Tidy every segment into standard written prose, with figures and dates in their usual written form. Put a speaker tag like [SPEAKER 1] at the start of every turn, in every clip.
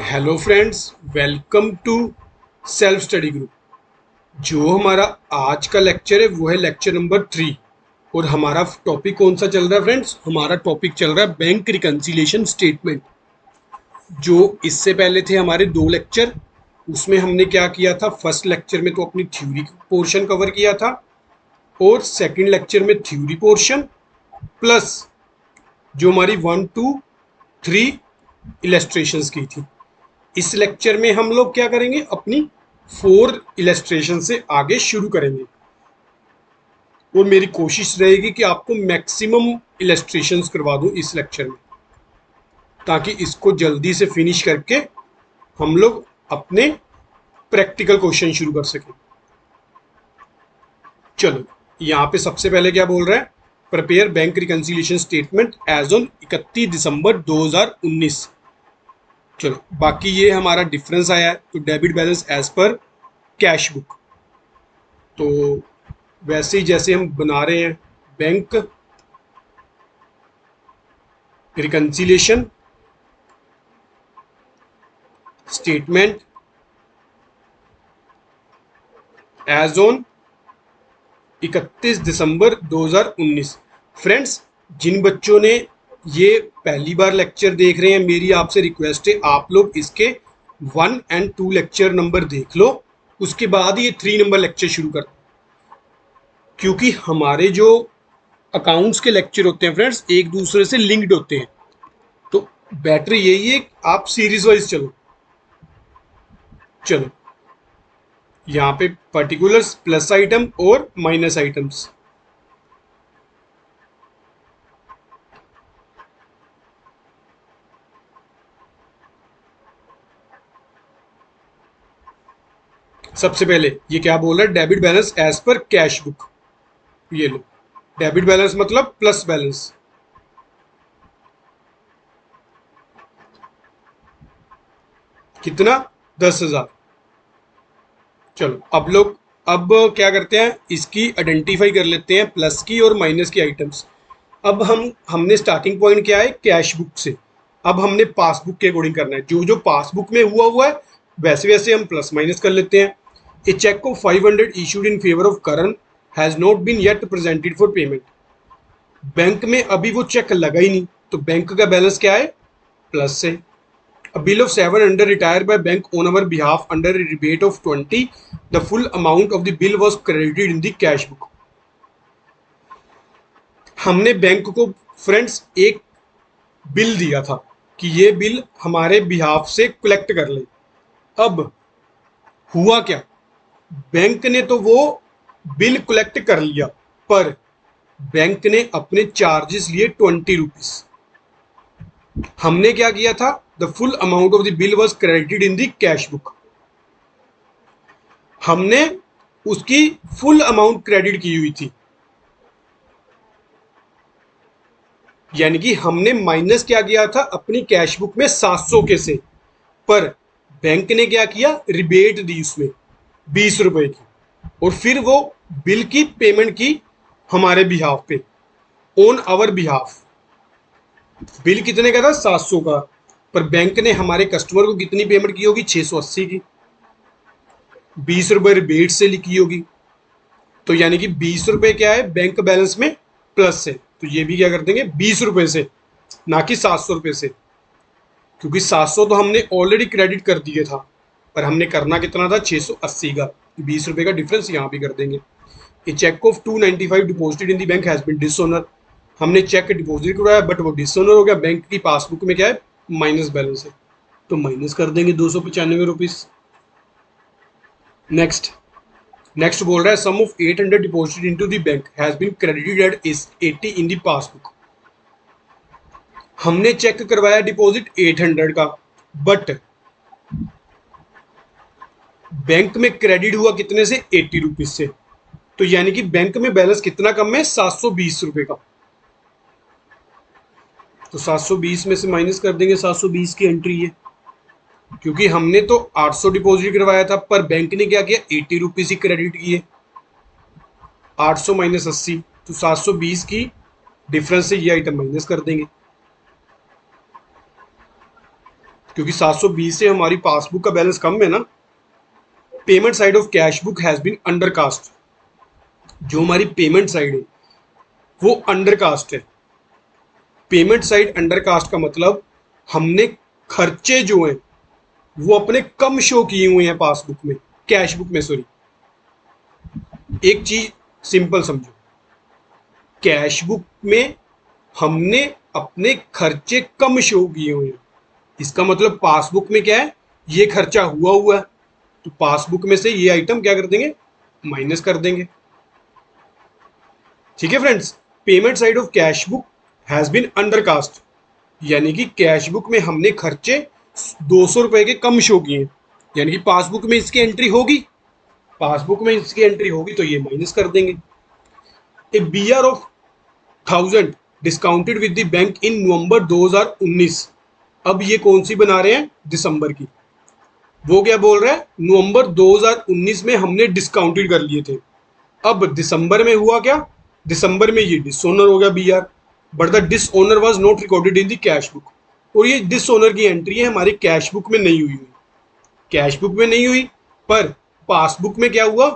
[SPEAKER 1] Hello friends, welcome to self study group. जो हमारा आज का लेक्चर है वो है लेक्चर नंबर 3। और हमारा टॉपिक कौन सा चल रहा है फ्रेंड्स? हमारा टॉपिक चल रहा है बैंक रिकन्सिलिएशन स्टेटमेंट। जो इससे पहले थे हमारे दो लेक्चर, उसमें हमने क्या किया था? फर्स्ट लेक्चर में तो अपनी थ्योरी पोर्शन कवर किया था, और सेकंड लेक्चर में थ्योरी पोर्शन प्लस जो हमारी 1 2 3 इलेस्ट्रेशंस की थी। इस लेक्चर में हम लोग क्या करेंगे? अपनी 4 इलेस्ट्रेशन से आगे शुरू करेंगे, और मेरी कोशिश रहेगी कि आपको मैक्सिमम इलेस्ट्रेशंस करवा दूं इस लेक्चर में, ताकि इसको जल्दी से फिनिश करके हम लोग अपने प्रैक्टिकल क्वेश्चन शुरू कर सकें। चलो, यहाँ पे सबसे पहले क्या बोल रहा है? Prepare bank reconciliation statement as on 31 दिसंबर 2019। चलो, बाकी ये हमारा डिफरेंस आया है, तो डेबिट बैलेंस एज पर कैश बुक। तो वैसे ही जैसे हम बना रहे हैं bank reconciliation statement as on 31 दिसंबर 2019। फ्रेंड्स, जिन बच्चों ने ये पहली बार लेक्चर देख रहे हैं, मेरी आपसे रिक्वेस्ट है आप लोग इसके 1 और 2 लेक्चर नंबर देख लो, उसके बाद ये 3 नंबर लेक्चर शुरू कर। क्योंकि हमारे जो अकाउंट्स के लेक्चर होते हैं फ्रेंड्स, एक दूसरे से लिंक्ड होते हैं, तो बेटर यही है कि आप सीरीज वाइज चलो। चलो, यहाँ पे पर्टिकुलर्स, प्लस आइटम और माइनस आइटम्स। सबसे पहले ये क्या बोल रहा है? डेबिट बैलेंस एज पर कैश बुक। ये लो, डेबिट बैलेंस मतलब प्लस बैलेंस। कितना? 10,000। चलो, अब क्या करते हैं, इसकी आइडेंटिफाई कर लेते हैं, प्लस की और माइनस की आइटम्स। अब हमने स्टार्टिंग पॉइंट क्या है? कैश बुक से। अब हमने पासबुक के अकॉर्डिंग करना है, जो जो पासबुक में हुआ है वैसे वैसे हम प्लस माइनस कर लेते हैं। A cheque of 500 issued in favour of Karan has not been yet presented for payment. Bank में अभी वो चेक लगा ही नहीं, तो बैंक का बैलेंस क्या है? प्लस से। A bill of 700 retired by bank on our behalf under a rebate of 20. The full amount of the bill was credited in the cash book. हमने बैंक को फ्रेंड्स एक बिल दिया था कि ये बिल हमारे बिहाफ से कलेक्ट कर ले। अब हुआ क्या? बैंक ने तो वो बिल कलेक्ट कर लिया, पर बैंक ने अपने चार्जेस लिए 20 रुपीज। हमने क्या किया था? The full amount of the bill was credited in the cash book. हमने उसकी फुल अमाउंट क्रेडिट की हुई थी, यानी कि हमने माइनस क्या किया था अपनी कैश बुक में 700 के से, पर बैंक ने क्या किया? रिबेट दी उसमें 20 रुपए की, और फिर वो बिल की पेमेंट की हमारे बिहाफ पे, ऑन आवर बिहाफ। बिल कितने का था? 700 का, पर बैंक ने हमारे कस्टमर को कितनी पेमेंट की होगी? 680 की। 20 रुपए रिबेट से लिखी होगी, तो यानी कि 20 रुपए क्या है बैंक बैलेंस में? प्लस से। तो ये भी क्या कर देंगे? 20 रुपए से, ना कि 700 रुपए से, क्योंकि 700 तो हमने ऑलरेडी क्रेडिट कर दिए था, पर हमने करना कितना था? 680 का। 20 रुपए का डिफरेंस यहाँ भी कर देंगे। A cheque of 295 deposited in the bank has been dishonour. हमने चेक डिपॉजिट करवाया, बट वो डिसऑनर हो गया। बैंक की पासबुक में क्या है? माइनस बैलेंस है, तो माइनस कर देंगे 295 रुपीज। नेक्स्ट बोल रहा है sum of 800 deposited into the bank has been credited at 80 in the passbook. हमने चेक करवाया डिपॉजिट 800 का, बट बैंक में क्रेडिट हुआ कितने से? 80 रुपीज से। तो यानी कि बैंक में बैलेंस कितना कम है? 720 रुपए का। तो 720 में से माइनस कर देंगे 720 की एंट्री है, क्योंकि हमने तो 800 डिपॉजिट करवाया था, पर बैंक ने क्या किया? 80 रुपीज ही क्रेडिट किए। 800 माइनस 80, तो 720 की डिफरेंस से ये आइटम माइनस कर देंगे। क्योंकि 720 से हमारी पासबुक का बैलेंस कम है ना। Payment side of cash book has been undercast, जो हमारी पेमेंट साइड है वो अंडरकास्ट है। पेमेंट साइड अंडरकास्ट का मतलब हमने खर्चे जो हैं वो अपने कम शो किए हुए हैं पासबुक में, कैश बुक में सॉरी। एक चीज सिंपल समझो, कैश बुक में हमने अपने खर्चे कम शो किए हुए हैं, इसका मतलब पासबुक में क्या है, ये खर्चा हुआ हुआ है, तो पासबुक में से ये आइटम क्या कर देंगे, माइनस कर देंगे। ठीक है friends, payment side of cash book has been undercast, यानी कि कैश बुक में हमने खर्चे 200 रुपए के कम शो किए, यानी कि पासबुक में इसकी एंट्री होगी, पासबुक में इसकी एंट्री होगी तो ये माइनस कर देंगे। A B R of 1000 discounted with the bank in November 2019, अब ये कौन सी बना रहे हैं, दिसंबर की। वो क्या बोल रहा है, नवंबर 2019 में हमने डिस्काउंटेड कर लिए थे, अब दिसंबर में हुआ क्या, दिसंबर में ये डिसओनर हो गया B R, but the dishonour was not recorded in the cash book, और ये डिसओनर की एंट्री है हमारी कैश बुक में नहीं हुई, कैश बुक में नहीं हुई, पर पासबुक में क्या हुआ,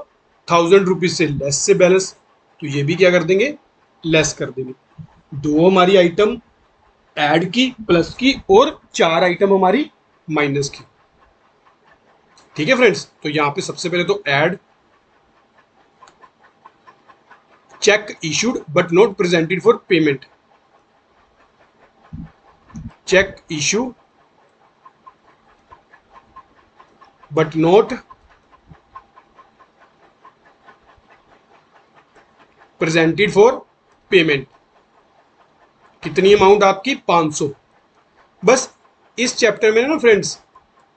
[SPEAKER 1] 1000 रुपीज से लेस से बैलेंस, तो ये भी क्या कर देंगे, लेस कर देंगे। दो हमारी आइटम ऐड की, प्लस की, और 4 आइटम हमारी माइनस की। ठीक है फ्रेंड्स, तो यहां पे सबसे पहले तो add cheque issued but not presented for payment, cheque issue but not presented for payment, कितनी अमाउंट आपकी, 500। बस इस चैप्टर में ना फ्रेंड्स,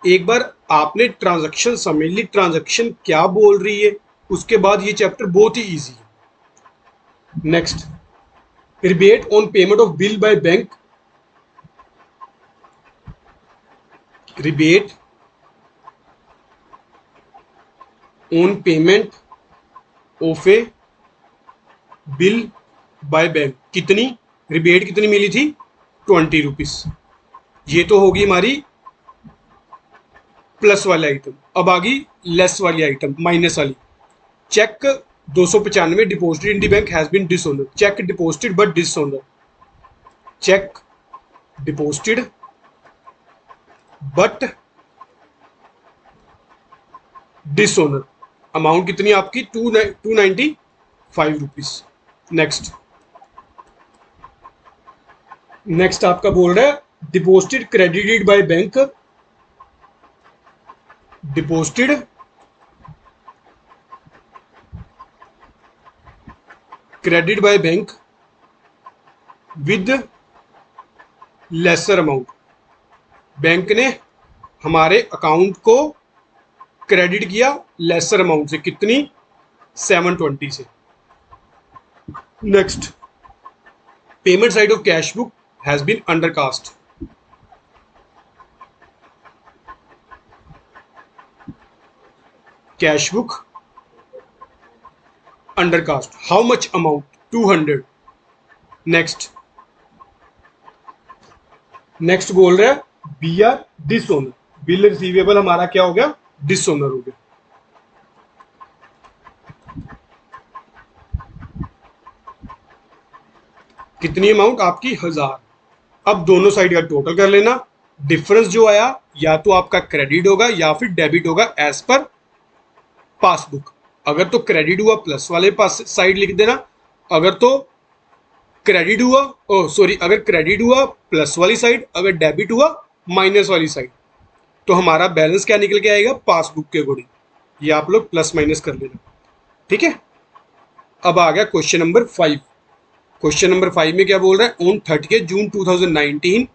[SPEAKER 1] एक बार आपने ट्रांजैक्शन समझ ली, ट्रांजैक्शन क्या बोल रही है, उसके बाद ये चैप्टर बहुत ही इजी है। Next, rebate on payment of bill by bank, rebate on payment of A bill by bank, कितनी रिबेट कितनी मिली थी, 20 रुपीज। ये तो होगी हमारी प्लस वाली आइटम। अब आ गई लेस वाली आइटम, माइनस वाली। Cheque 295 deposited in the bank has been dishonoured, cheque deposited but dishonoured, cheque deposited but dishonoured, amount कितनी आपकी 295 रुपीज। नेक्स्ट, नेक्स्ट आपका बोल रहा है deposited credited by bank, deposited credit by bank with lesser amount, bank ने हमारे account को credit किया लेसर अमाउंट से, कितनी, 720 से। Next, payment side of cash book has been undercast, cash book undercast, how much amount, 200। Next, next बोल रहा है B R dishonour, bill receivable हमारा क्या हो गया, डिसओनर हो गया। कितनी अमाउंट आपकी, 1000। अब दोनों साइड का टोटल कर लेना, डिफरेंस जो आया या तो आपका क्रेडिट होगा या फिर डेबिट होगा एज पर पासबुक। अगर तो क्रेडिट हुआ प्लस वाले पास साइड लिख देना, अगर तो क्रेडिट हुआ, ओ सॉरी, अगर क्रेडिट हुआ प्लस वाली साइड, अगर डेबिट हुआ माइनस वाली साइड, तो हमारा बैलेंस क्या निकल के आएगा, पासबुक के अकॉर्डिंग। ये आप लोग प्लस माइनस कर लेना, ठीक है। अब आ गया क्वेश्चन नंबर 5। क्वेश्चन नंबर 5 में क्या बोल रहा है, on 30 June 2019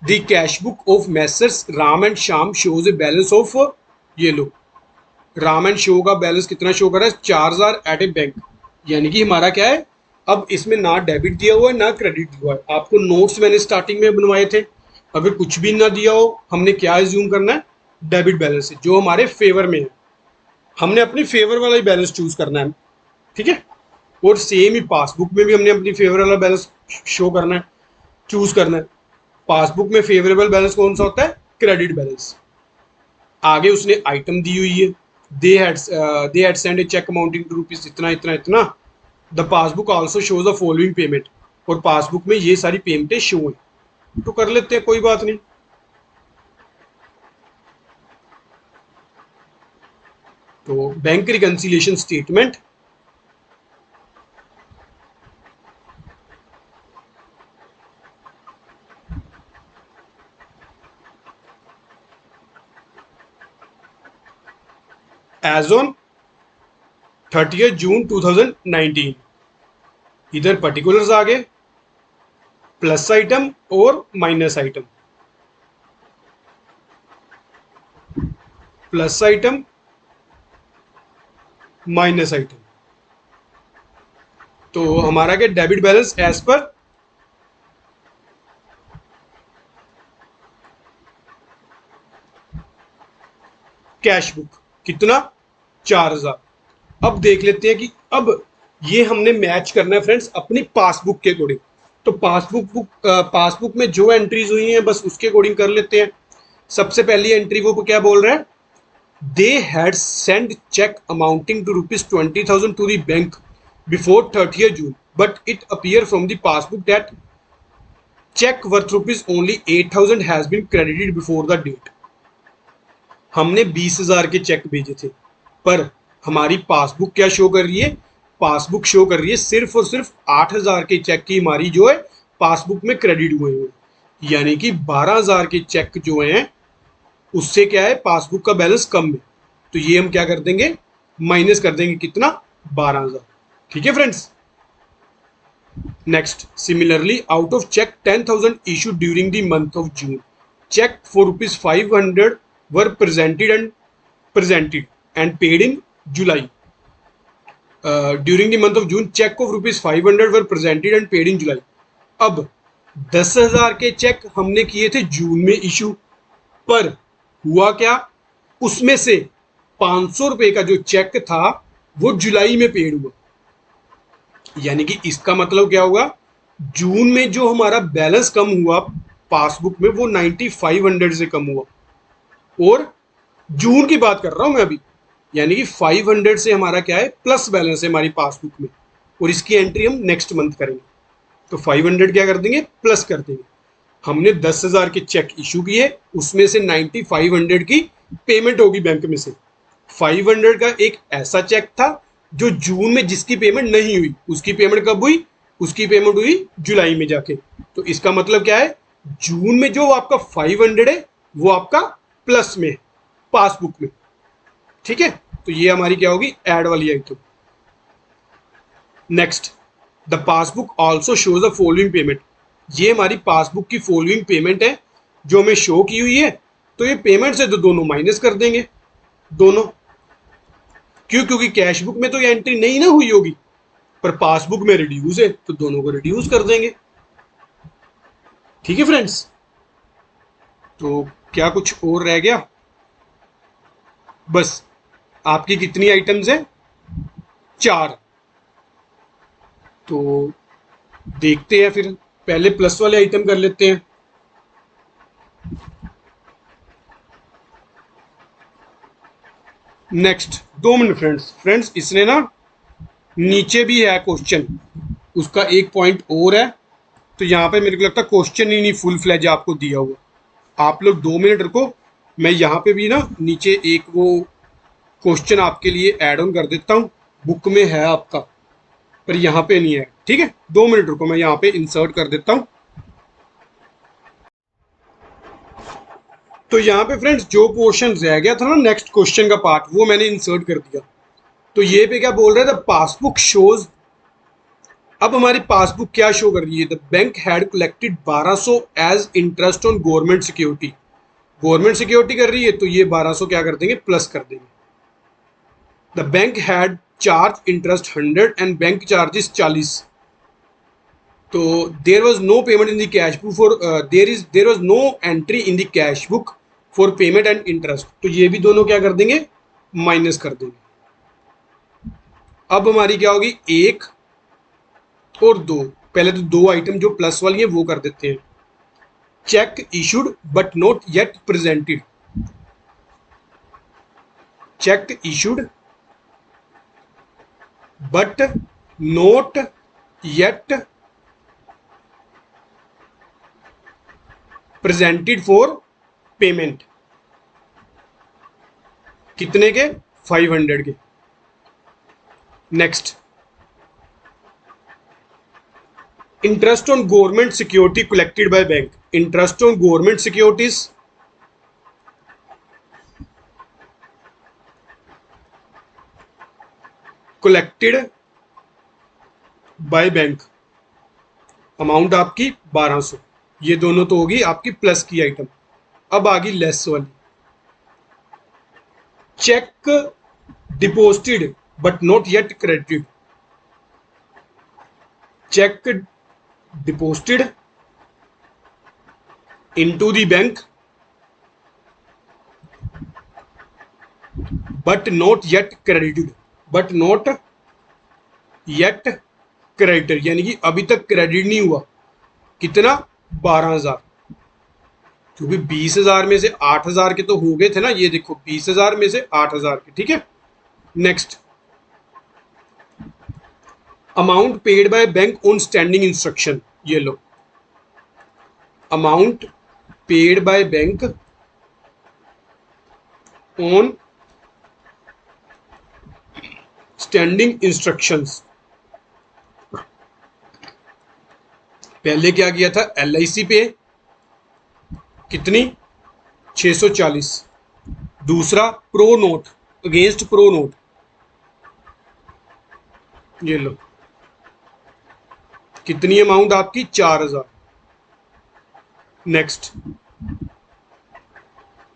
[SPEAKER 1] the cash book of Messrs Ram and Shyam shows a balance of, ये लो, राम एंड शो का बैलेंस कितना शो कर रहा है, 4000 एट ए बैंक, यानी कि हमारा क्या है, अब इसमें ना डेबिट दिया हुआ है ना क्रेडिट दिया हुआ है। आपको नोट्स मैंने स्टार्टिंग में बनवाए थे, अगर कुछ भी ना दिया हो, हमने क्या एज्यूम करना है, डेबिट बैलेंस है जो हमारे फेवर में है, हमने अपने फेवर वाला ही बैलेंस चूज करना है, ठीक है। और सेम ही पासबुक में भी हमने अपनी फेवर वाला बैलेंस शो करना है, चूज करना है। पासबुक में फेवरेबल बैलेंस कौन सा होता है? Credit balance. आगे उसने आइटम दी हुई है, they had sent a cheque amounting to rupees इतना इतना इतना, the passbook also shows the following payment, और पासबुक में ये सारी पेमेंटें शो हैं, तो कर लेते हैं, कोई बात नहीं। तो bank reconciliation statement, as on 30 June 2019, इधर पर्टिकुलर्स आ गए, प्लस आइटम और minus item, plus item minus item. तो हमारा क्या, डेबिट बैलेंस एज पर कैश बुक कितना, 4000। अब देख लेते हैं कि अब ये हमने मैच करना है फ्रेंड्स अपनी पासबुक के अकॉर्डिंग। तो पासबुक में जो एंट्रीज हुई हैं बस उसके अकॉर्डिंग कर लेते हैं। सबसे पहली एंट्री वो क्या बोल रहा है, they had sent cheque amounting to ₹20,000 to the bank before 30 June, but it appear from the passbook that cheque worth only 8,000 has been credited before the date. हमने 20,000 के चेक भेजे थे, पर हमारी पासबुक क्या शो कर रही है, पासबुक शो कर रही है सिर्फ और सिर्फ 8,000 के चेक की हमारी जो है पासबुक में क्रेडिट हुए हैं, यानी कि 12,000 के चेक जो हैं उससे क्या है, पासबुक का बैलेंस कम है। तो ये हम क्या कर देंगे, माइनस कर देंगे, कितना, 12,000। ठीक है friends. Next, similarly out of cheque 10,000 issued during the month of June, cheque for ₹500 were presented and paid in July. During the month of June, check of ₹500 were presented and paid in July. अब 10,000 के check हमने किए थे जून में issue, पर हुआ क्या, उसमें से 500 रुपए का जो चेक था वो जुलाई में पेड हुआ, यानी कि इसका मतलब क्या होगा, जून में जो हमारा बैलेंस कम हुआ पासबुक में वो 9500 से कम हुआ, और जून की बात कर रहा हूं मैं अभी, यानी कि 500 से हमारा क्या है, प्लस बैलेंस है हमारी पासबुक में, और इसकी एंट्री हम नेक्स्ट मंथ करेंगे। तो 500 क्या कर देंगे, प्लस कर देंगे। हमने 10,000 के चेक इशू किए, उसमें से 9500 की पेमेंट होगी बैंक में से। 500 का एक ऐसा चेक था जो जून में जिसकी पेमेंट नहीं हुई, उसकी पेमेंट कब हुई, उसकी पेमेंट हुई जुलाई में जाके। तो इसका मतलब क्या है, जून में जो आपका 500 है वो आपका प्लस में है पासबुक में। ठीक है, तो ये हमारी क्या होगी, ऐड वाली item. Next, the passbook also shows the following payment, ये हमारी पासबुक की फॉलोइंग पेमेंट है जो हमें शो की हुई है। तो ये पेमेंट से तो दोनों माइनस कर देंगे, दोनों, क्यों, क्योंकि कैश बुक में तो ये एंट्री नहीं ना हुई होगी, पर पासबुक में रिड्यूस है तो दोनों को रिड्यूस कर देंगे। ठीक है फ्रेंड्स, तो क्या कुछ और रह गया, बस आपकी कितनी आइटम्स हैं, 4। तो देखते हैं फिर, पहले प्लस वाले आइटम कर लेते हैं। नेक्स्ट, 2 मिनट फ्रेंड्स इसने ना नीचे भी है क्वेश्चन, उसका एक पॉइंट और है, तो यहाँ पे मेरे को लगता है क्वेश्चन ही नहीं फुल फ्लैज आपको दिया हुआ। आप लोग 2 मिनट रुको, मैं यहाँ पे भी ना नीचे एक वो क्वेश्चन आपके लिए ऐड ऑन कर देता हूँ, बुक में है आपका पर यहाँ पे नहीं है। ठीक है, 2 मिनट रुको, मैं यहाँ पे इंसर्ट कर देता हूँ। तो यहाँ पे फ्रेंड्स जो पोर्शन रह गया था ना नेक्स्ट क्वेश्चन का पार्ट, वो मैंने इंसर्ट कर दिया। तो ये पे क्या बोल रहे थे, पासबुक शोज, अब हमारी पासबुक क्या शो कर रही है, the bank had collected 1200 as interest on government security, government security कर रही है तो ये 1200 क्या कर देंगे, प्लस कर देंगे। The bank had charge interest 100 and bank charges 40, तो there was no payment in the cash book for there was no entry in the cash book for payment and interest, तो ये भी दोनों क्या कर देंगे, माइनस कर देंगे। अब हमारी क्या होगी, 1 और 2, पहले तो 2 आइटम जो प्लस वाली है वो कर देते हैं। Check issued but not yet presented, check issued but not yet presented for payment, कितने के? 500 के। Next, interest on government security collected by bank, interest on government securities collected by bank, amount आपकी 1200, ये दोनों तो होगी आपकी प्लस की आइटम। अब आ गई लेस वाली, check deposited but not yet credited, check deposited into the bank but not yet credited, but not yet credited, यानी कि अभी तक क्रेडिट नहीं हुआ। कितना? 12,000, क्योंकि 20,000 में से 8,000 के तो हो गए थे ना, ये देखो 20,000 में से 8,000 के, ठीक है। Next, amount paid by bank on standing instruction, ये लो, amount paid by bank on standing instructions. पहले क्या किया था? LIC पे कितनी? 640, दूसरा pro note, against pro note, ये लो, कितनी अमाउंट आपकी? 4,000। नेक्स्ट,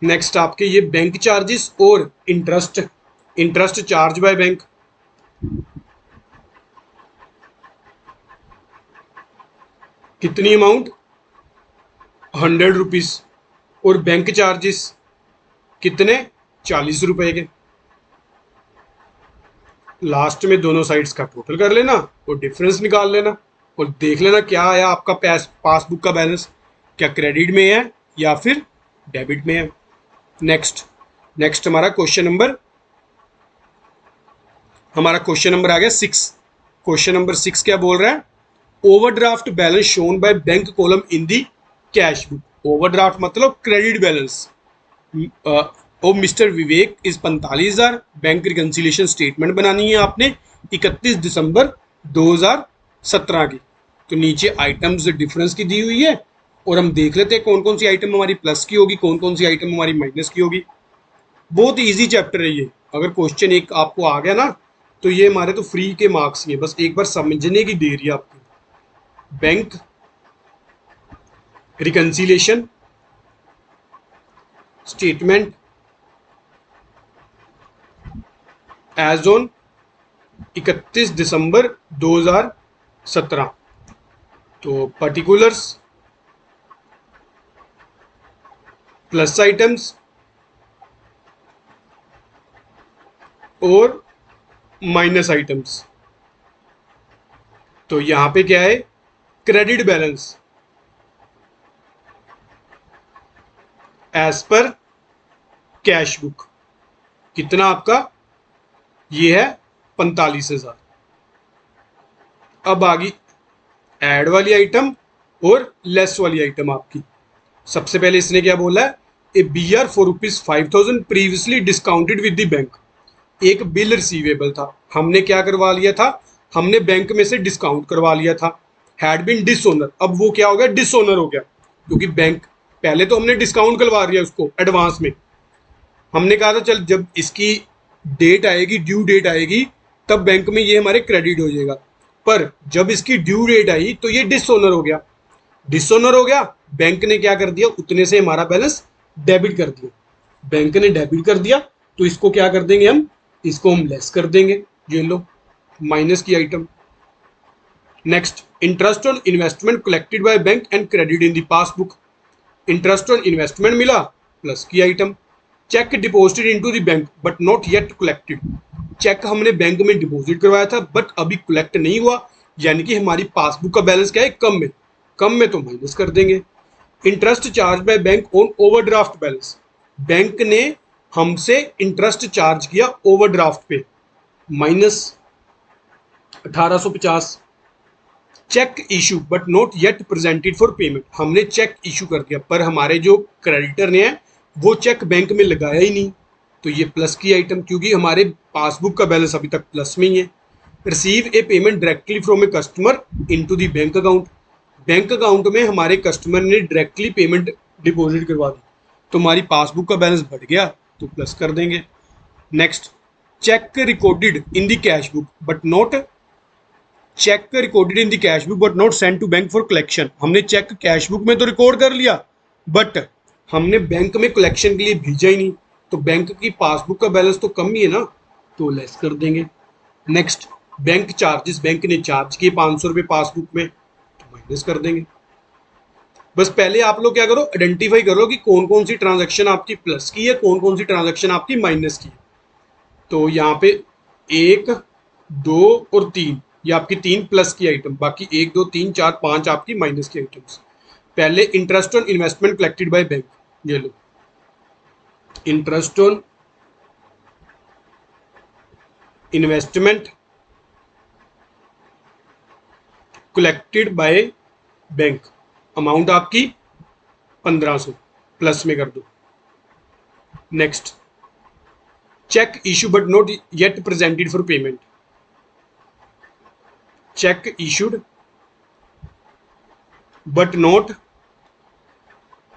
[SPEAKER 1] नेक्स्ट आपके ये बैंक चार्जेस और interest, interest charge by bank, कितनी अमाउंट? 100 रुपीज, और बैंक चार्जेस कितने? 40 रुपए के। लास्ट में दोनों साइड्स का टोटल कर लेना और डिफरेंस निकाल लेना और देख लेना क्या आया आपका पासबुक का बैलेंस, क्या क्रेडिट में है या फिर डेबिट में है। नेक्स्ट, नेक्स्ट हमारा क्वेश्चन नंबर आ गया 6। क्वेश्चन नंबर 6 क्या बोल रहा है? Overdraft balance shown by bank column in the cash book. Overdraft मतलब credit balance of mister Vivek is 45,000। Bank reconciliation statement बनानी है आपने 31 दिसंबर 2017 की। तो नीचे आइटम्स डिफरेंस की दी हुई है और हम देख लेते हैं कौन कौन सी आइटम हमारी प्लस की होगी, कौन कौन सी आइटम हमारी माइनस की होगी। बहुत इजी चैप्टर है ये, अगर क्वेश्चन एक आपको आ गया ना तो ये हमारे तो फ्री के मार्क्स ही है, बस एक बार समझने की देरी है आपकी। Bank reconciliation statement as on 31 December 2017। तो पर्टिकुलर्स, प्लस आइटम्स और माइनस आइटम्स। तो यहां पे क्या है? क्रेडिट बैलेंस एज पर कैश बुक, कितना आपका? ये है 45,000। अब आ गई ऐड वाली आइटम और लेस वाली आइटम आपकी। सबसे पहले इसने क्या बोला है? ए BR for ₹5,000 previously discounted with the bank. एक बिल रिसीवेबल था, हमने क्या करवा लिया था? हमने बैंक में से डिस्काउंट करवा लिया था, हैड बीन डिसओनर। अब वो क्या हो गया? डिसओनर हो गया, क्योंकि बैंक पहले तो हमने डिस्काउंट करवा दिया उसको एडवांस में। हमने कहा था चल जब इसकी डेट आएगी, ड्यू डेट आएगी, तब बैंक में ये हमारे क्रेडिट हो जाएगा। पर जब इसकी ड्यू डेट आई तो ये डिसओनर हो गया। डिसओनर हो गया, बैंक ने क्या कर दिया? उतने से हमारा बैलेंस डेबिट कर दिया। बैंक ने डेबिट कर दिया तो इसको क्या कर देंगे हम? इसको हम लेस कर देंगे। ये लो, माइनस की item. Next, interest on investment collected by bank and credit in the passbook. Interest on investment मिला, प्लस की item. Cheque deposited into the bank but not yet collected. Cheque हमने बैंक में deposit करवाया था but अभी collect नहीं हुआ, यानी कि हमारी पासबुक का बैलेंस क्या है? कम में। कम में तो माइनस कर देंगे। Interest charge by bank on overdraft balance, bank ने हमसे इंटरेस्ट चार्ज किया ओवरड्राफ्ट पे, minus 1850। Cheque issue but not yet presented for payment, हमने चेक इशू कर दिया पर हमारे जो क्रेडिटर ने है वो चेक बैंक में लगाया ही नहीं, तो ये प्लस की आइटम, क्योंकि हमारे पासबुक का बैलेंस अभी तक प्लस में ही है। Receive a payment directly from a customer into the bank account, bank account में हमारे कस्टमर ने डायरेक्टली पेमेंट डिपॉजिट करवा दी, तो हमारी पासबुक का बैलेंस बढ़ गया, तो प्लस कर देंगे। Next, cheque recorded in the cash book but not, cheque recorded in the cash book but not send to bank for collection, हमने चेक कैश बुक में तो रिकॉर्ड कर लिया बट हमने बैंक में कलेक्शन के लिए भेजा ही नहीं, तो बैंक की पासबुक का बैलेंस तो कम ही है ना, तो लेस कर देंगे। नेक्स्ट, बैंक चार्जेस, बैंक ने चार्ज किए 500 रुपये पासबुक में, तो माइनस कर देंगे। बस पहले आप लोग क्या करो, आइडेंटिफाई करो कि कौन कौन सी ट्रांजैक्शन आपकी प्लस की है, कौन कौन सी ट्रांजैक्शन आपकी माइनस की है। तो यहाँ पे 1, 2 और 3, ये आपकी 3 प्लस की आइटम, बाकी 1, 2, 3, 4, 5 आपकी माइनस की आइटम्स। पहले interest on investment collected by bank, ये लो, interest on investment collected by bank, amount आपकी 1500, प्लस में कर दो। Next, cheque issue but not yet presented for payment, cheque issued but not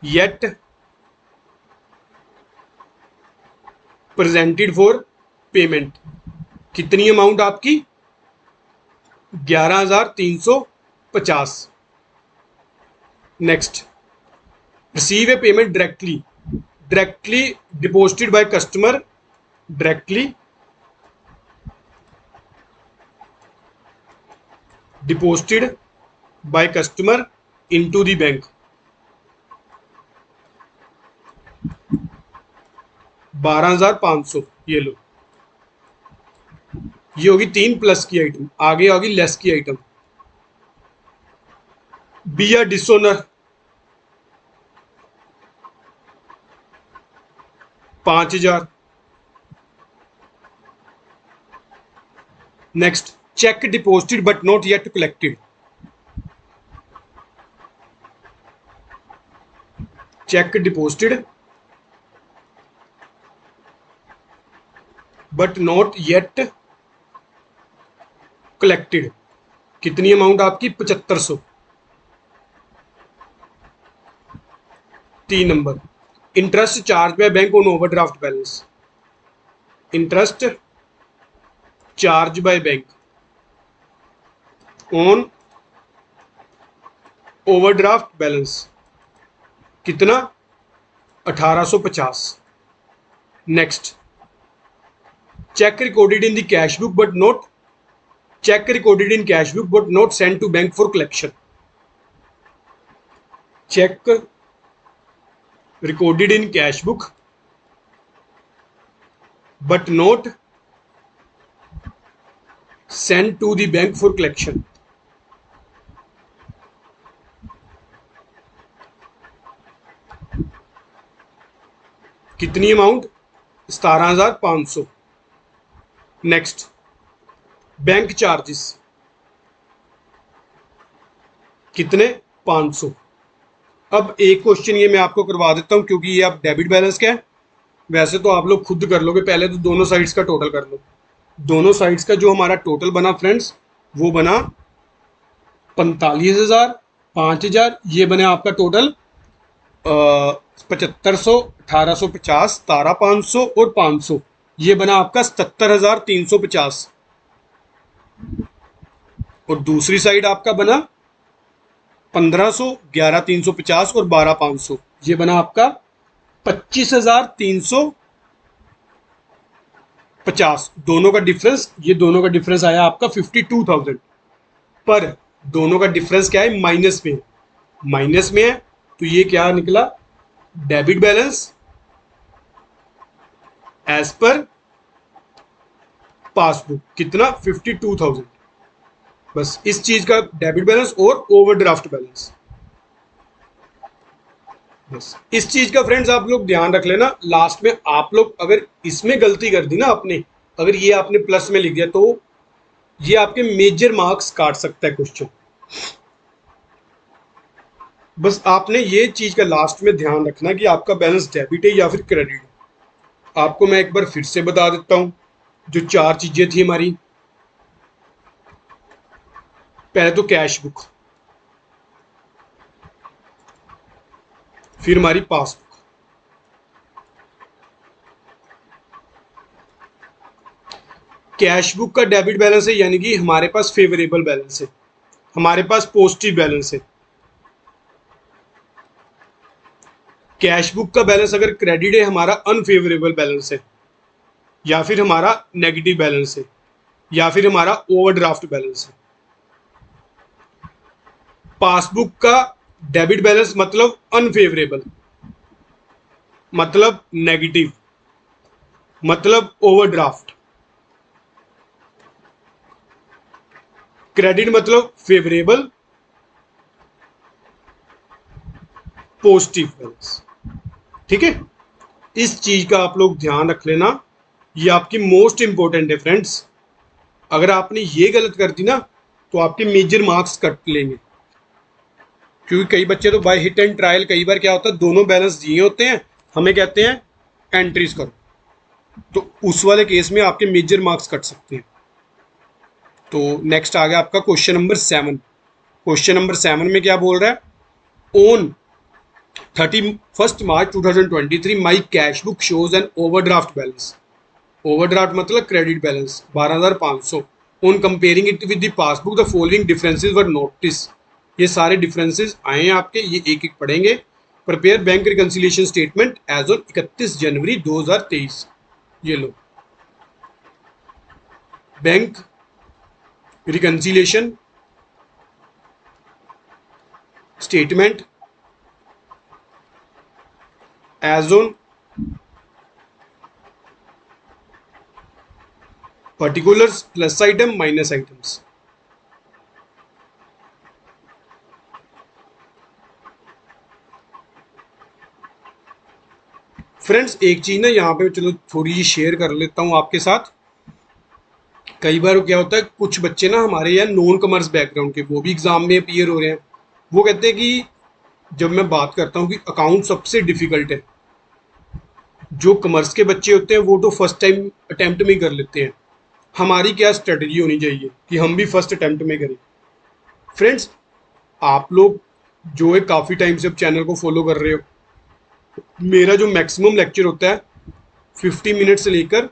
[SPEAKER 1] yet presented for payment, कितनी amount आपकी 11,350। Next, receive a payment directly, directly deposited by customer, directly deposited by customer into the bank, 12,500, ये लो, ये होगी 3 plus की item. आगे होगी less की item, B R dishonour 5,000। Next, cheque deposited but not yet collected, cheque deposited but not yet collected, कितनी amount आपकी 7500। 3 number, interest charge by bank on overdraft balance, interest charge by bank on overdraft balance, कितना 1850। Next, cheque recorded in the cash book but not, cheque recorded in cash book but not send to bank for collection, cheque recorded in cash book but not send to the bank for collection, कितनी amount 17,500। Next, bank charges कितने 500। अब एक question ये मैं आपको करवा देता हूं, क्योंकि ये आप डेबिट बैलेंस क्या है, वैसे तो आप लोग खुद कर लोगे, पहले तो दोनों साइड्स का टोटल कर लो। दोनों साइड्स का जो हमारा टोटल बना फ्रेंड्स, वो बना 45,000, 5,000, ये बने आपका टोटल 7500, 1850, 17,500 और 500, ये बना आपका 77,350। और दूसरी साइड आपका बना 1500, 11,350 और 12,500, ये बना आपका 25,350। दोनों का डिफरेंस, ये दोनों का डिफरेंस आया आपका 52,000, पर दोनों का डिफरेंस क्या है, माइनस में, माइनस में है, तो ये क्या निकला, डेबिट बैलेंस एज पर पासबुक, कितना 52,000। बस इस चीज का डेबिट बैलेंस और ओवरड्राफ्ट बैलेंस। बस इस चीज का फ्रेंड्स आप लोग ध्यान रख लेना। लास्ट में आप लोग अगर इसमें गलती कर दी ना आपने, अगर ये आपने प्लस में लिख दिया तो ये आपके मेजर मार्क्स काट सकता है क्वेश्चन। बस आपने ये चीज का लास्ट में ध्यान रखना कि आपका बैलेंस डेबिट है या फिर क्रेडिट है। आपको मैं एक बार फिर से बता देता हूं जो चार चीजें थी हमारी। पहले तो कैश बुक, फिर हमारी पासबुक, कैश बुक का डेबिट बैलेंस है यानी कि हमारे पास फेवरेबल बैलेंस है, हमारे पास पॉजिटिव बैलेंस है। कैश बुक का बैलेंस अगर क्रेडिट है हमारा अनफेवरेबल बैलेंस है, या फिर हमारा नेगेटिव बैलेंस है, या फिर हमारा ओवरड्राफ्ट बैलेंस है। पासबुक का डेबिट बैलेंस मतलब अनफेवरेबल, मतलब नेगेटिव, मतलब ओवरड्राफ्ट। क्रेडिट मतलब फेवरेबल, पॉजिटिव बैलेंस। ठीक है, इस चीज का आप लोग ध्यान रख लेना, ये आपकी मोस्ट इंपॉर्टेंट है फ्रेंड्स। अगर आपने ये गलत कर दी ना तो आपके मेजर मार्क्स कट लेंगे, क्योंकि कई बच्चे तो बाय हिट एंड ट्रायल, कई बार क्या होता है दोनों बैलेंस दिए होते हैं, हमें कहते हैं एंट्रीज करो, तो उस वाले केस में आपके मेजर मार्क्स कट सकते हैं। तो नेक्स्ट आ गया आपका क्वेश्चन नंबर 7। क्वेश्चन नंबर 7 में क्या बोल रहा है, on 31 March 2023 my cash book shows an overdraft balance. Overdraft मतलब credit balance 12,500। On comparing it with the passbook the following differences were notice. ये सारे डिफरेंसेस आए हैं आपके, ये एक एक पढ़ेंगे। Prepare bank reconciliation statement as on 31 January 2023। ये लो, bank reconciliation statement as on particulars plus item minus items. Friends एक चीज ना यहाँ पे चलो थोड़ी सी शेयर कर लेता हूँ आपके साथ। कई बार क्या होता है कुछ बच्चे ना हमारे यहाँ नॉन कॉमर्स बैकग्राउंड के, वो भी एग्जाम में अपीयर हो रहे हैं, वो कहते हैं कि जब मैं बात करता हूँ कि अकाउंट सबसे डिफिकल्ट है, जो कॉमर्स के बच्चे होते हैं वो तो फर्स्ट टाइम अटेम्प्ट में ही कर लेते हैं। हमारी क्या स्ट्रेटजी होनी चाहिए कि हम भी फर्स्ट अटेम्प्ट में करें। फ्रेंड्स आप लोग जो है काफ़ी टाइम से अब चैनल को फॉलो कर रहे हो, मेरा जो मैक्सिमम लेक्चर होता है 50 मिनट से लेकर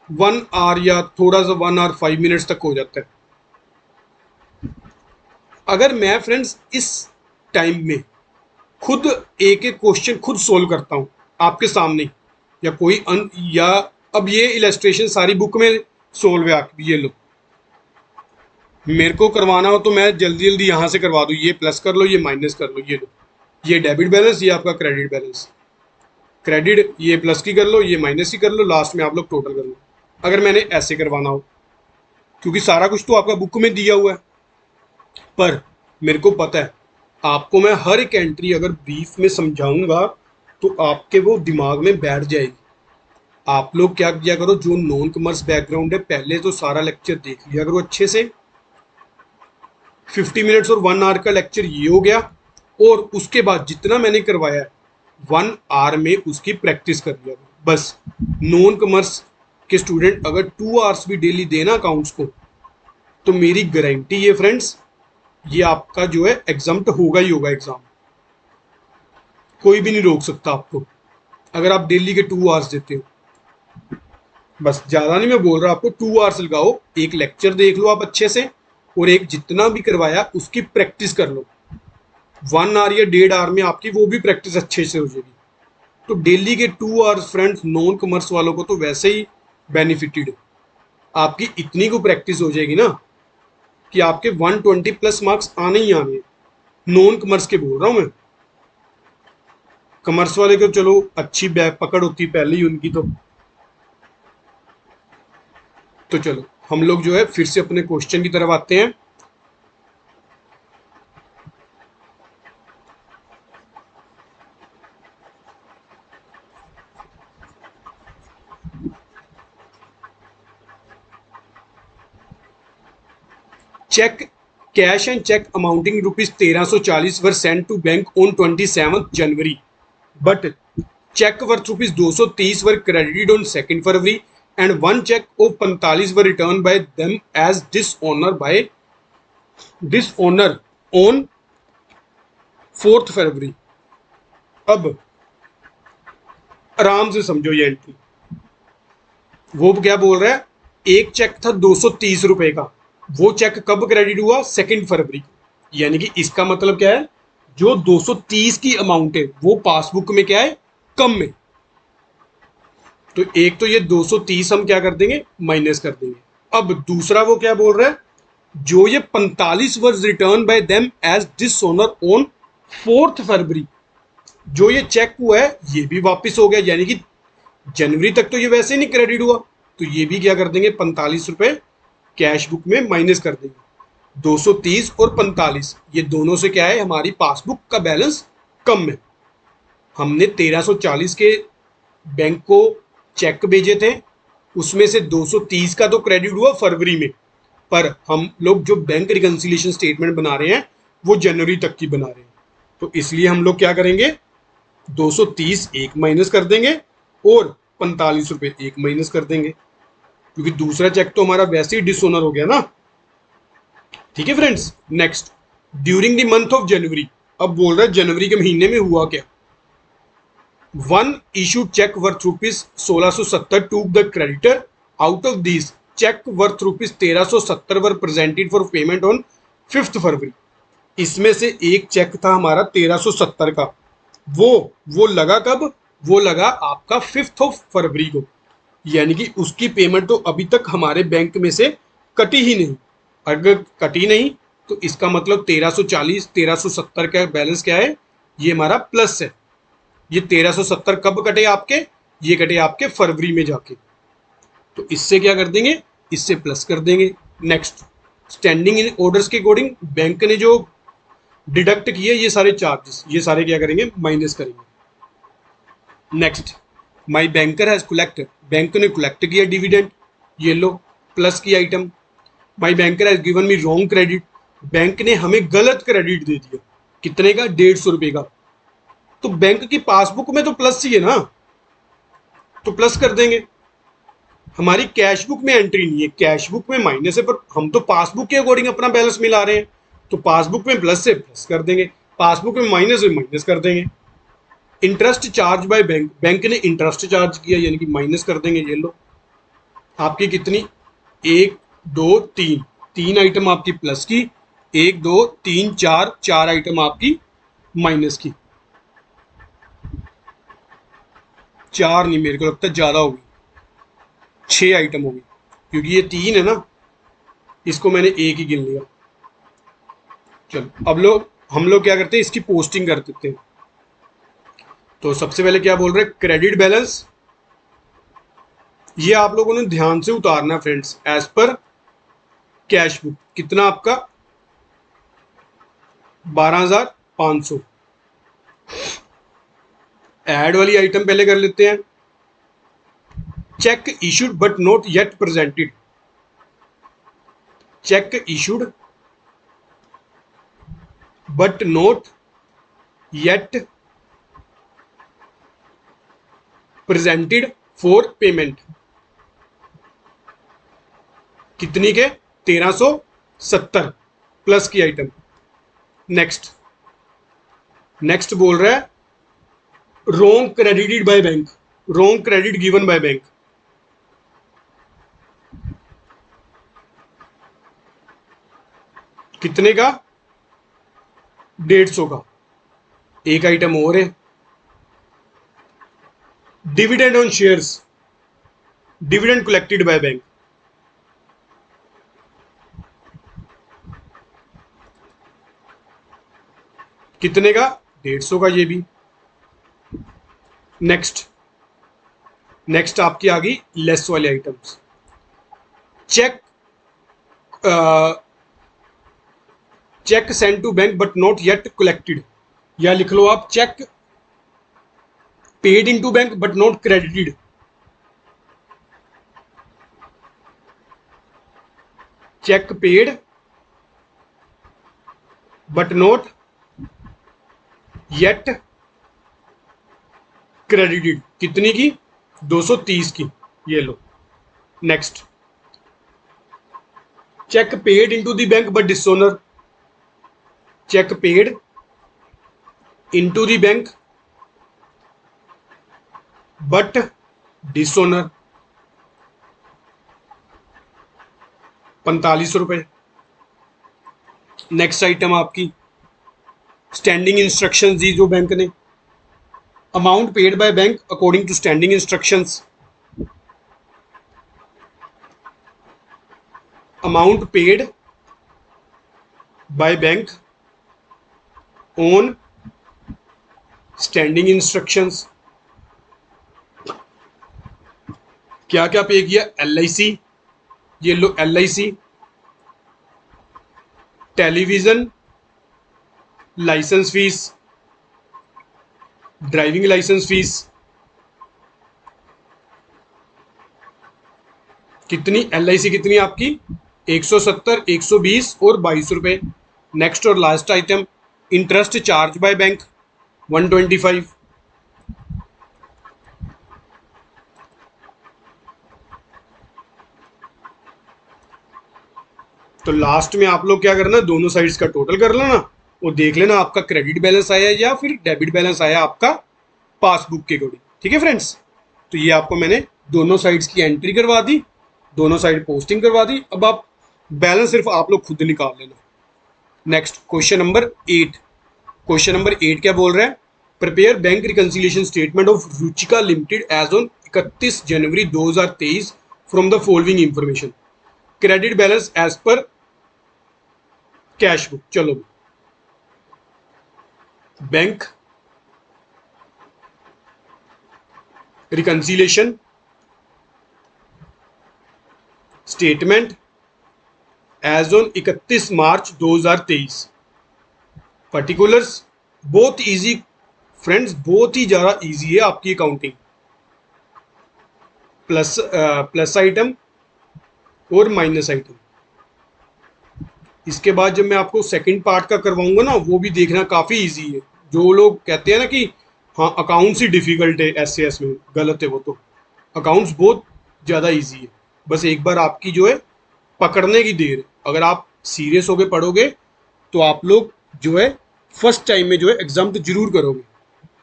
[SPEAKER 1] 1 आवर या थोड़ा सा 1 आवर 5 मिनट्स तक हो जाता है। अगर मैं फ्रेंड्स इस टाइम में खुद एक एक क्वेश्चन खुद सोल्व करता हूँ आपके सामने, या कोई या अब ये इलस्ट्रेशन सारी बुक में सोल्व है आपकी, ये लो, मेरे को करवाना हो तो मैं जल्दी जल्दी यहाँ से करवा दूँ, ये प्लस कर लो ये माइनस कर लो, ये लो, ये डेबिट बैलेंस ये आपका क्रेडिट बैलेंस, क्रेडिट ये प्लस की कर लो ये माइनस की कर लो, लास्ट में आप लोग टोटल कर लो। अगर मैंने ऐसे करवाना हो, क्योंकि सारा कुछ तो आपका बुक में दिया हुआ है, पर मेरे को पता है आपको मैं हर एक एंट्री अगर ब्रीफ में समझाऊंगा तो आपके वो दिमाग में बैठ जाएगी। आप लोग क्या किया करो, जो नॉन कॉमर्स बैकग्राउंड है पहले तो सारा लेक्चर देख लिया करो अच्छे से। 50 मिनट्स और 1 आवर का लेक्चर ये हो गया, और उसके बाद जितना मैंने करवाया 1 आवर में उसकी प्रैक्टिस कर लिया बस। नॉन कॉमर्स के स्टूडेंट अगर 2 आवर्स भी डेली देना अकाउंट्स को, तो मेरी गारंटी है फ्रेंड्स ये आपका जो है एग्जाम तो होगा ही होगा। एग्जाम कोई भी नहीं रोक सकता आपको अगर आप डेली के 2 आवर्स देते हो। बस ज़्यादा नहीं मैं बोल रहा, आपको 2 आवर्स लगाओ, एक लेक्चर देख लो आप अच्छे से, और एक जितना भी करवाया उसकी प्रैक्टिस कर लो। 1 आवर या 1.5 आवर में आपकी वो भी प्रैक्टिस अच्छे से हो जाएगी। तो डेली के 2 आवर्स फ्रेंड्स नॉन कॉमर्स वालों को तो वैसे ही बेनिफिटेड, आपकी इतनी को प्रैक्टिस हो जाएगी ना कि आपके 120 प्लस मार्क्स आने ही आने हैं। नॉन कॉमर्स के बोल रहा हूँ मैं, कॉमर्स वाले को चलो अच्छी बैक पकड़ होती पहले ही उनकी। तो चलो हम लोग जो है फिर से अपने क्वेश्चन की तरफ आते हैं। Cheque cash and cheque amounting ₹1340 were sent to bank on 27 January, but check worth ₹230 were credited on 2nd February and one check of 45 were returned by them as dishonor on 4th February। अब आराम से समझो ये entry. वो क्या बोल रहा है, एक चेक था 230 रुपए का, वो चेक कब क्रेडिट हुआ, 2nd फरवरी। यानी कि इसका मतलब क्या है, जो 230 की अमाउंट है वो पासबुक में क्या है, कम में। तो एक तो ये 230 हम क्या कर देंगे, माइनस कर देंगे। अब दूसरा वो क्या बोल रहा है, जो ये 45 were returned by them as dishonour on 4th February, जो ये चेक हुआ है ये भी वापस हो गया। यानी कि जनवरी तक तो ये वैसे ही नहीं क्रेडिट हुआ, तो ये भी क्या कर देंगे, 45 रुपए कैश बुक में माइनस कर देंगे। 230 और 45 ये दोनों से क्या है, हमारी पासबुक का बैलेंस कम है। हमने 1340 के बैंक को चेक भेजे थे, उसमें से 230 का तो क्रेडिट हुआ फरवरी में, पर हम लोग जो बैंक रिकंसिलिएशन स्टेटमेंट बना रहे हैं वो जनवरी तक की बना रहे हैं। तो इसलिए हम लोग क्या करेंगे, 230 एक माइनस कर देंगे और 45 रुपए एक माइनस कर देंगे, क्योंकि दूसरा चेक तो हमारा वैसे ही डिसऑनर हो गया ना। ठीक है friends, next, during the month of January. अब बोल रहा है जनवरी के महीने में हुआ क्या। One issued check worth ₹1670 to the creditor. Out of these, check worth ₹1370 were presented for payment on 5th फरवरी। इसमें से एक चेक था हमारा 1370 का, वो लगा कब, वो लगा आपका 5th फरवरी को। यानी कि उसकी पेमेंट तो अभी तक हमारे बैंक में से कटी ही नहीं। अगर कटी नहीं तो इसका मतलब 1340 1370 का बैलेंस क्या है, ये हमारा प्लस है। ये 1370 कब कटे आपके, ये कटे आपके फरवरी में जाके, तो इससे क्या कर देंगे, इससे प्लस कर देंगे। नेक्स्ट, स्टैंडिंग इन ऑर्डर्स के अकॉर्डिंग बैंक ने जो डिडक्ट किए ये सारे चार्जेस, ये सारे क्या करेंगे, माइनस करेंगे। Next, my banker has collect, bank ने कलेक्ट किया डिविडेंड, ये लो प्लस की item. My banker has given me wrong credit, bank ने हमें गलत क्रेडिट दे दिया, कितने का, 150 रुपए का। तो बैंक की पासबुक में तो प्लस ही है ना, तो प्लस कर देंगे। हमारी कैश बुक में एंट्री नहीं है, कैश बुक में माइनस है, पर हम तो पासबुक के अकॉर्डिंग अपना बैलेंस मिला रहे हैं, तो पासबुक में प्लस से प्लस कर देंगे, पासबुक में माइनस से माइनस कर देंगे। Interest charge by bank, bank ने इंटरेस्ट चार्ज किया यानी कि माइनस कर देंगे। ये लो आपकी कितनी, 1 2 3, 3 आइटम आपकी प्लस की, 1 2 3 4, 4 आइटम आपकी माइनस की। 4 नहीं, मेरे को लगता है ज्यादा होगी, 6 आइटम होगी, क्योंकि ये 3 है ना, इसको मैंने एक ही गिन लिया। चलो अब हम लोग क्या करते हैं, इसकी पोस्टिंग कर देते हैं। तो सबसे पहले क्या बोल रहे हैं, क्रेडिट बैलेंस, ये आप लोगों ने ध्यान से उतारना फ्रेंड्स, एज पर कैश बुक। कितना आपका, 12,500। ऐड वाली आइटम पहले कर लेते हैं। Check issued but not yet presented, check issued but not yet presented for payment, कितनी के, 1370 प्लस की आइटम। नेक्स्ट बोल रहा है wrong credited by bank, wrong credit given by bank, कितने का, 150 का। एक आइटम और है, dividend on shares, dividend collected by bank, कितने का, 150 का, ये भी। नेक्स्ट आपकी आ गई लेस वाले items. Cheque send to bank but not yet collected, या लिख लो आप cheque paid into bank but not credited, cheque paid but not yet credited, कितनी की? 230 की। ये लो। Next, cheque paid into the bank but dishonour, cheque paid into the bank but dishonour, 45 रुपए। नेक्स्ट आइटम आपकी स्टैंडिंग इंस्ट्रक्शंस दी जो bank ने, amount paid by bank according to standing instructions, amount paid by bank on standing instructions. क्या क्या pay किया? LIC, ये लो LIC, television licence fees, driving licence fees, कितनी? LIC कितनी आपकी? 170, 120 और 22 रुपए। नेक्स्ट और last item, interest charge by bank 125। तो लास्ट में आप लोग क्या करना, दोनों साइड्स का टोटल कर लेना और देख लेना आपका क्रेडिट बैलेंस आया या फिर डेबिट बैलेंस आया आपका पासबुक के अकॉर्डिंग। ठीक है फ्रेंड्स, तो ये आपको मैंने दोनों साइड्स की एंट्री करवा दी, दोनों साइड पोस्टिंग करवा दी। अब आप बैलेंस सिर्फ आप लोग खुद निकाल लेना। Next question number 8। Question number 8 क्या बोल रहा है? Prepare bank reconciliation statement of Ruchika limited as on 31 January 2023 from the following information, credit balance as पर कैश बुक। चलो, bank reconciliation statement as on 31 March 2023। Particulars बहुत इजी फ्रेंड्स, बहुत ही ज़्यादा इजी है आपकी अकाउंटिंग। प्लस आइटम और minus item. इसके बाद जब मैं आपको सेकंड पार्ट का करवाऊंगा ना, वो भी देखना काफ़ी इजी है। जो लोग कहते हैं ना कि हाँ अकाउंट्स ही डिफ़िकल्ट है SAS में, गलत है वो तो। अकाउंट्स बहुत ज़्यादा इजी है, बस एक बार आपकी जो है पकड़ने की देर है। अगर आप सीरियस होकर पढ़ोगे तो आप लोग जो है फर्स्ट टाइम में जो है एग्जाम तो जरूर करोगे।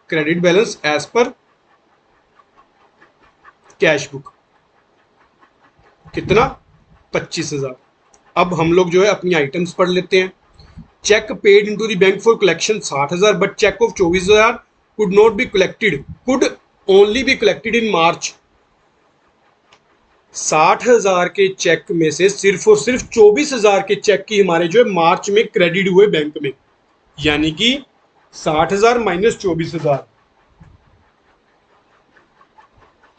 [SPEAKER 1] क्रेडिट बैलेंस एज पर कैश बुक कितना? 25,000। अब हम लोग जो है अपनी आइटम्स पढ़ लेते हैं। Cheque paid into the bank for collection 60,000 but cheque of 24,000 could not be collected, could only be collected in March. 60,000 के चेक में से सिर्फ और सिर्फ 24,000 के चेक की हमारे जो है मार्च में क्रेडिट हुए बैंक में, यानी कि 60,000 माइनस 24,000,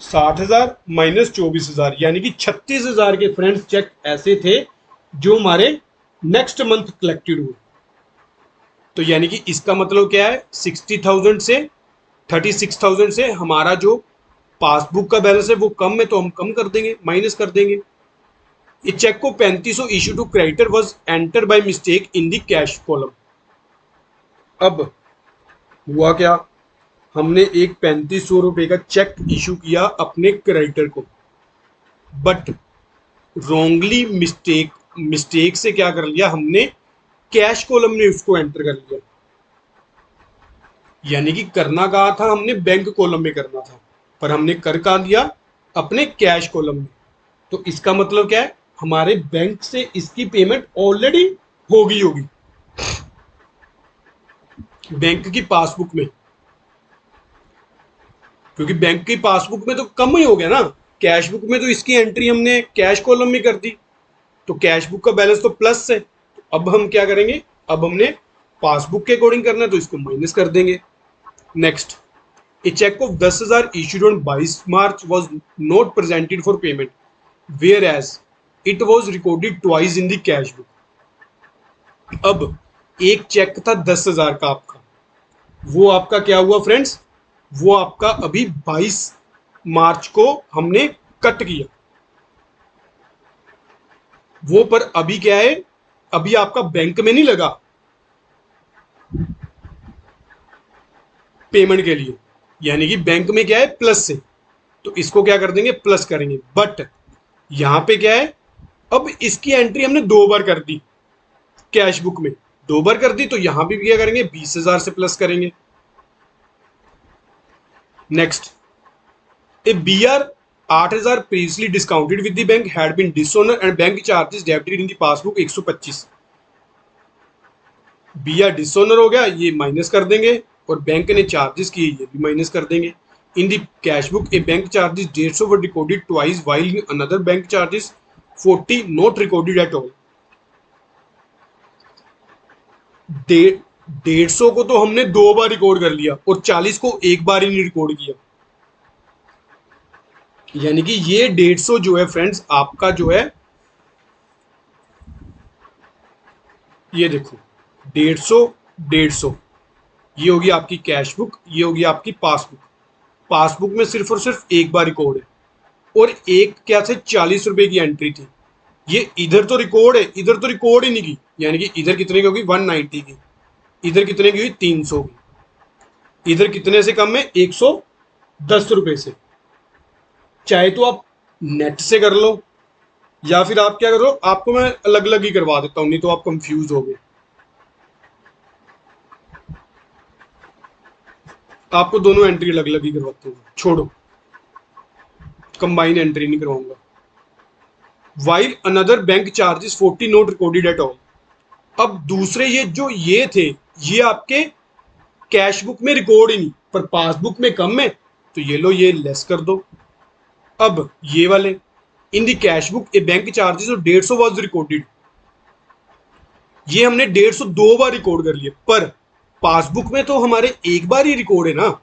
[SPEAKER 1] 60,000 माइनस 24,000 यानी कि 36,000 के फ्रेंड्स चेक ऐसे थे जो हमारे नेक्स्ट मंथ कलेक्टेड हुए। तो यानी कि इसका मतलब क्या है, 60,000 से 36,000 से हमारा जो पासबुक का बैलेंस है वो कम है, तो हम कम कर देंगे, माइनस कर देंगे। ये चेक को 3500 issue to creditor was enter by mistake in the cash column. अब हुआ क्या, हमने एक 3500 रुपए का चेक इशू किया अपने क्रेडिटर को, बट रॉन्गली मिस्टेक से क्या कर लिया हमने, कैश कॉलम में उसको एंटर कर लिया। यानी कि करना कहा था हमने बैंक कॉलम में करना था, पर हमने कर का दिया अपने कैश कॉलम में। तो इसका मतलब क्या है, हमारे बैंक से इसकी पेमेंट ऑलरेडी हो गई होगी बैंक की पासबुक में, क्योंकि बैंक की पासबुक में तो कम ही हो गया ना, कैश बुक में तो इसकी एंट्री हमने कैश कॉलम में कर दी, तो कैश बुक का बैलेंस तो प्लस है। तो अब हम क्या करेंगे, अब हमने पासबुक के अकॉर्डिंग करना है तो इसको माइनस कर देंगे। Next, a cheque of 10,000 issued on 22 March was not presented for payment, whereas it was recorded twice in the cash book. अब एक चेक था 10,000 का आपका, वो आपका क्या हुआ फ्रेंड्स, वो आपका अभी 22 मार्च को हमने कट किया। वो पर अभी क्या है, अभी आपका बैंक में नहीं लगा पेमेंट के लिए, यानी कि बैंक में क्या है प्लस से, तो इसको क्या कर देंगे प्लस करेंगे। बट यहां पे क्या है, अब इसकी एंट्री हमने 2 बार कर दी कैश बुक में, 2 बार कर दी, तो यहां भी क्या करेंगे 20,000 से प्लस करेंगे। Next, a B R 8,000 previously discounted with the bank had been dishonor and bank charges debited in the passbook 125। B R dishonour हो गया, ये माइनस कर देंगे, और बैंक ने चार्जेस किए ये भी माइनस कर देंगे। In the cash book a bank charges 150 were recorded twice while in another bank charges 40 not recorded at all. 150 को तो हमने 2 बार रिकॉर्ड कर लिया और 40 को एक बार ही नहीं रिकॉर्ड किया, यानी कि ये 150 जो है फ्रेंड्स आपका जो है, ये देखो 150 150, ये होगी आपकी कैश बुक, ये होगी आपकी पासबुक। पासबुक में सिर्फ और सिर्फ एक बार रिकॉर्ड है, और एक क्या थे 40 रुपए की एंट्री थी, ये इधर तो रिकॉर्ड है, इधर तो रिकॉर्ड ही नहीं की, यानी कि इधर कितने की होगी 190 की, इधर कितने की हुई 300 की, इधर कितने से कम है 110 रुपए से। चाहे तो आप नेट से कर लो, या फिर आप क्या करो, आपको मैं अलग अलग ही करवा देता हूं, नहीं तो आप कंफ्यूज हो गए। आपको दोनों एंट्री अलग अलग ही करवाता हूँ, छोड़ो कंबाइन एंट्री नहीं करवाऊंगा। While another bank charges 40 not recorded at all. अब दूसरे ये जो ये थे, ये आपके कैश बुक में रिकॉर्ड ही नहीं, पर पासबुक में कम है, तो ये लो ये लेस कर दो। अब ये वाले in the cash book a bank charges of 150 was recorded, ये हमने 150 2 बार रिकॉर्ड कर लिए, पर पासबुक में तो हमारे एक बार ही रिकॉर्ड है ना,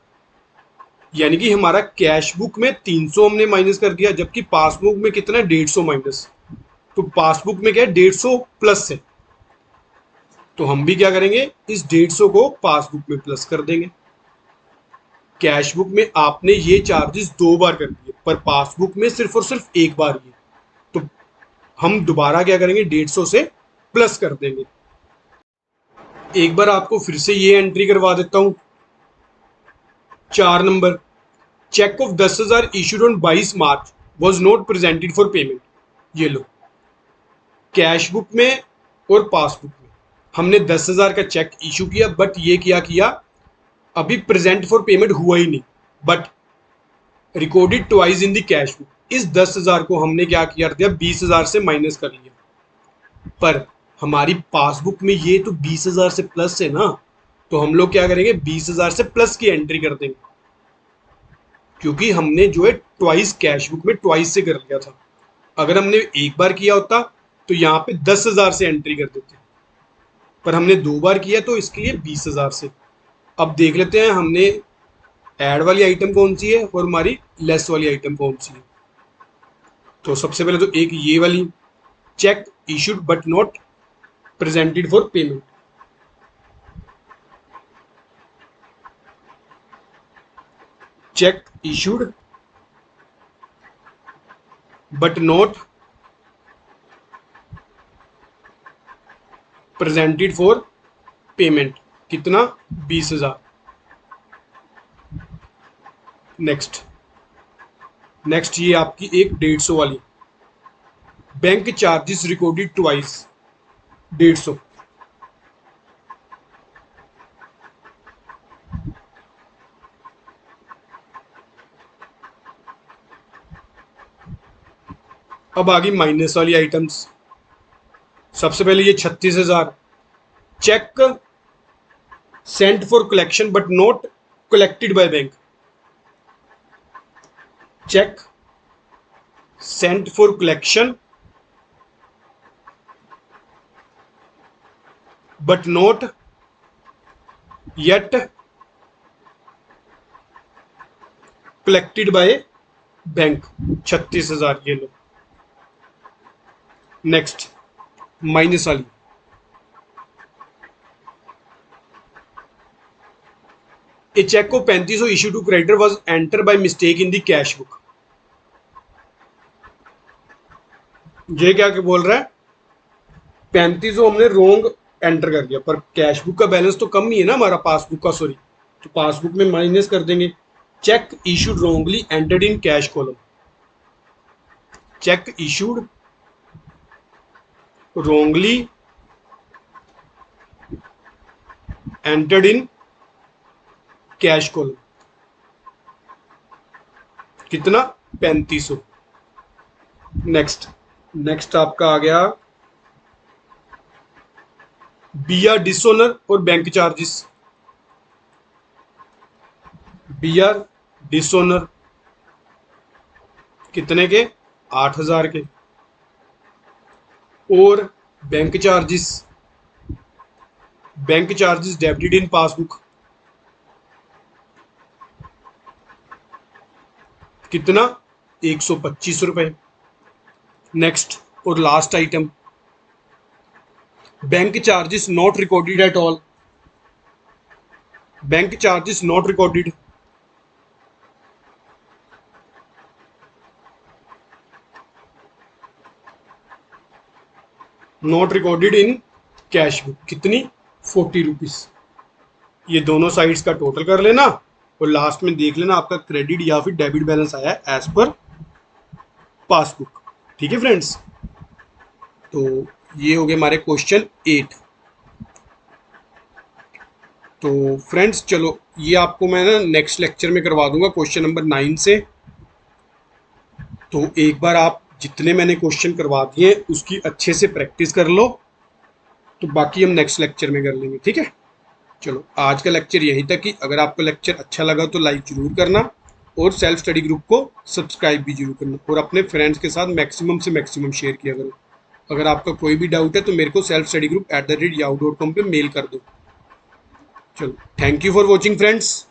[SPEAKER 1] यानी कि हमारा कैश बुक में 300 हमने माइनस कर दिया, जबकि पासबुक में कितना है 150 माइनस, तो पासबुक में क्या है 150 प्लस है, तो हम भी क्या करेंगे इस 150 को पासबुक में प्लस कर देंगे। कैश बुक में आपने ये चार्जेस 2 बार कर दिए, पर पासबुक में सिर्फ और सिर्फ एक बार ही, तो हम दोबारा क्या करेंगे 150 से प्लस कर देंगे। एक बार आपको फिर से ये एंट्री करवा देता हूं, 4 number, cheque of 10,000 issued on 22 March was not presented for payment. ये लो कैश बुक में और पासबुक में हमने 10,000 का चेक इशू किया, बट ये किया अभी प्रेजेंट फॉर पेमेंट हुआ ही नहीं, but recorded twice in the cash book. इस 10,000 को हमने क्या किया दिया 20,000 से माइनस कर लिया, पर हमारी पासबुक में ये तो 20,000 से प्लस है ना, तो हम लोग क्या करेंगे 20,000 से प्लस की एंट्री कर देंगे, क्योंकि हमने जो है ट्वाइस कैश बुक में ट्वाइस से कर लिया था। अगर हमने एक बार किया होता तो यहाँ पे 10,000 से एंट्री कर देते, पर हमने 2 बार किया तो इसके लिए 20,000 से। अब देख लेते हैं हमने ऐड वाली आइटम कौन सी है और हमारी लेस वाली आइटम कौन सी है। तो सबसे पहले तो एक ये वाली, check issued but not presented for payment, cheque issued but not presented for payment, कितना 20,000। नेक्स्ट ये आपकी एक 150 वाली, बैंक चार्जेस रिकॉर्डेड ट्वाइस 150। अब आ गई माइनस वाली आइटम्स। सबसे पहले ये 36,000, cheque sent for collection but not collected by bank, cheque sent for collection but not yet collected by bank, 36,000 ये लो। नेक्स्ट माइनस वाली, a cheque of 3500 issue to creditor was enter by mistake in the cash book. ये क्या बोल रहा है 3500 हमने रोंग enter कर दिया, पर कैश बुक का बैलेंस तो कम ही है ना हमारा, पासबुक का, सॉरी। तो पासबुक में माइनस कर देंगे। Cheque issued wrongly entered in cash column, cheque issued wrongly entered in cash column, कितना, 3500। नेक्स्ट, नेक्स्ट आपका आ गया बी आर डिसओनर और bank charges. B R dishonour कितने के, 8000 के, और bank charges, bank charges debited in passbook, कितना, 125 रुपए। नेक्स्ट और last item, bank charges not recorded at all, bank charges not recorded, not recorded in cash book, कितनी, 40 rupees. ये दोनों साइड्स का टोटल कर लेना और लास्ट में देख लेना आपका क्रेडिट या फिर डेबिट बैलेंस आया है एज पर पासबुक। ठीक है फ्रेंड्स, तो ये हो गए हमारे क्वेश्चन 8। तो फ्रेंड्स चलो, ये आपको मैं ना नेक्स्ट लेक्चर में करवा दूंगा क्वेश्चन नंबर 9 से। तो एक बार आप जितने मैंने क्वेश्चन करवा दिए उसकी अच्छे से प्रैक्टिस कर लो, तो बाकी हम नेक्स्ट लेक्चर में कर लेंगे। ठीक है, चलो आज का लेक्चर यहीं तक ही। अगर आपको लेक्चर अच्छा लगा तो लाइक जरूर करना और सेल्फ स्टडी ग्रुप को सब्सक्राइब भी जरूर करना और अपने फ्रेंड्स के साथ मैक्सिमम से मैक्सिमम शेयर किया करो। अगर आपका कोई भी डाउट है तो मेरे को सेल्फ स्टडी ग्रुप @yahoo.com पे मेल कर दो। चलो, thank you for watching friends.